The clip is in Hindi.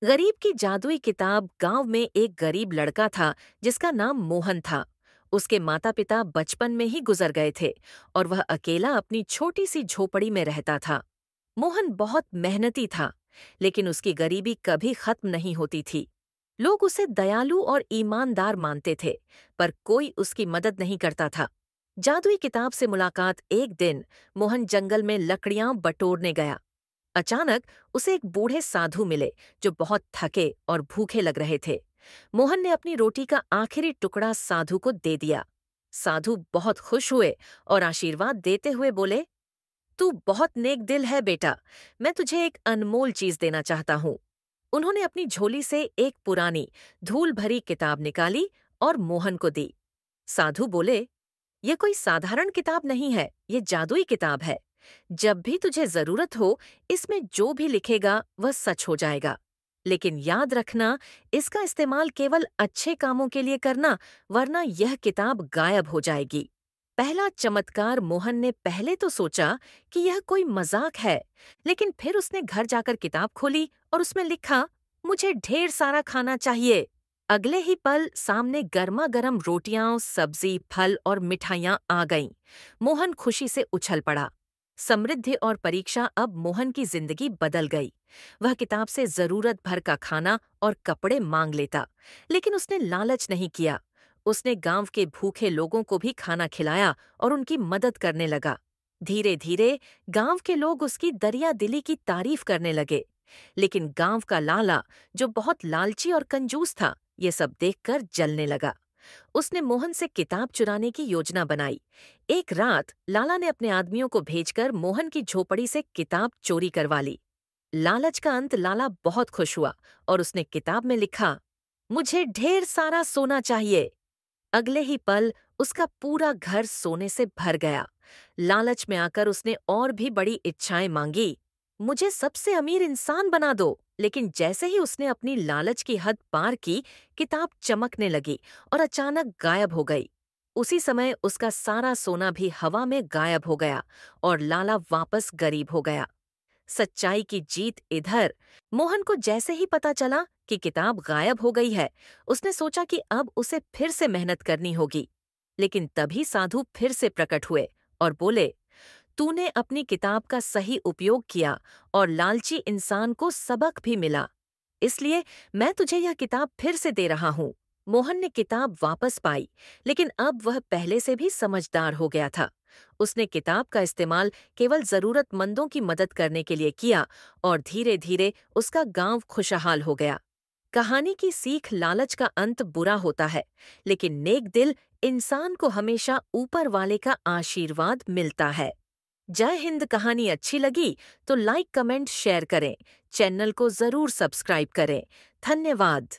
गरीब की जादुई किताब। गांव में एक गरीब लड़का था जिसका नाम मोहन था। उसके माता पिता बचपन में ही गुजर गए थे और वह अकेला अपनी छोटी सी झोपड़ी में रहता था। मोहन बहुत मेहनती था, लेकिन उसकी गरीबी कभी खत्म नहीं होती थी। लोग उसे दयालु और ईमानदार मानते थे, पर कोई उसकी मदद नहीं करता था। जादुई किताब से मुलाकात। एक दिन मोहन जंगल में लकड़ियां बटोरने गया। अचानक उसे एक बूढ़े साधु मिले जो बहुत थके और भूखे लग रहे थे। मोहन ने अपनी रोटी का आखिरी टुकड़ा साधु को दे दिया। साधु बहुत खुश हुए और आशीर्वाद देते हुए बोले, तू बहुत नेक दिल है बेटा, मैं तुझे एक अनमोल चीज देना चाहता हूँ। उन्होंने अपनी झोली से एक पुरानी धूल भरी किताब निकाली और मोहन को दी। साधु बोले, ये कोई साधारण किताब नहीं है, ये जादुई किताब है। जब भी तुझे जरूरत हो, इसमें जो भी लिखेगा वह सच हो जाएगा। लेकिन याद रखना, इसका इस्तेमाल केवल अच्छे कामों के लिए करना, वरना यह किताब गायब हो जाएगी। पहला चमत्कार। मोहन ने पहले तो सोचा कि यह कोई मजाक है, लेकिन फिर उसने घर जाकर किताब खोली और उसमें लिखा, मुझे ढेर सारा खाना चाहिए। अगले ही पल सामने गर्मा गर्म रोटियां, सब्जी, फल और मिठाइयां आ गईं। मोहन खुशी से उछल पड़ा। समृद्धि और परीक्षा। अब मोहन की जिंदगी बदल गई। वह किताब से जरूरत भर का खाना और कपड़े मांग लेता, लेकिन उसने लालच नहीं किया। उसने गांव के भूखे लोगों को भी खाना खिलाया और उनकी मदद करने लगा। धीरे धीरे गांव के लोग उसकी दरिया दिली की तारीफ करने लगे। लेकिन गांव का लाला, जो बहुत लालची और कंजूस था, ये सब देखकर जलने लगा। उसने मोहन से किताब चुराने की योजना बनाई। एक रात लाला ने अपने आदमियों को भेजकर मोहन की झोपड़ी से किताब चोरी करवा ली। लालच का अंत। लाला बहुत खुश हुआ और उसने किताब में लिखा, मुझे ढेर सारा सोना चाहिए। अगले ही पल उसका पूरा घर सोने से भर गया। लालच में आकर उसने और भी बड़ी इच्छाएं मांगी। मुझे सबसे अमीर इंसान बना दो। लेकिन जैसे ही उसने अपनी लालच की हद पार की, किताब चमकने लगी और अचानक गायब हो गई। उसी समय उसका सारा सोना भी हवा में गायब हो गया और लाला वापस गरीब हो गया। सच्चाई की जीत। इधर मोहन को जैसे ही पता चला कि किताब गायब हो गई है, उसने सोचा कि अब उसे फिर से मेहनत करनी होगी। लेकिन तभी साधु फिर से प्रकट हुए और बोले, तूने अपनी किताब का सही उपयोग किया और लालची इंसान को सबक भी मिला। इसलिए मैं तुझे यह किताब फिर से दे रहा हूँ। मोहन ने किताब वापस पाई, लेकिन अब वह पहले से भी समझदार हो गया था। उसने किताब का इस्तेमाल केवल जरूरतमंदों की मदद करने के लिए किया और धीरे धीरे उसका गांव खुशहाल हो गया। कहानी की सीख। लालच का अंत बुरा होता है, लेकिन नेक दिल इंसान को हमेशा ऊपर वाले का आशीर्वाद मिलता है। जय हिंद। कहानी अच्छी लगी तो लाइक, कमेंट, शेयर करें। चैनल को जरूर सब्सक्राइब करें। धन्यवाद।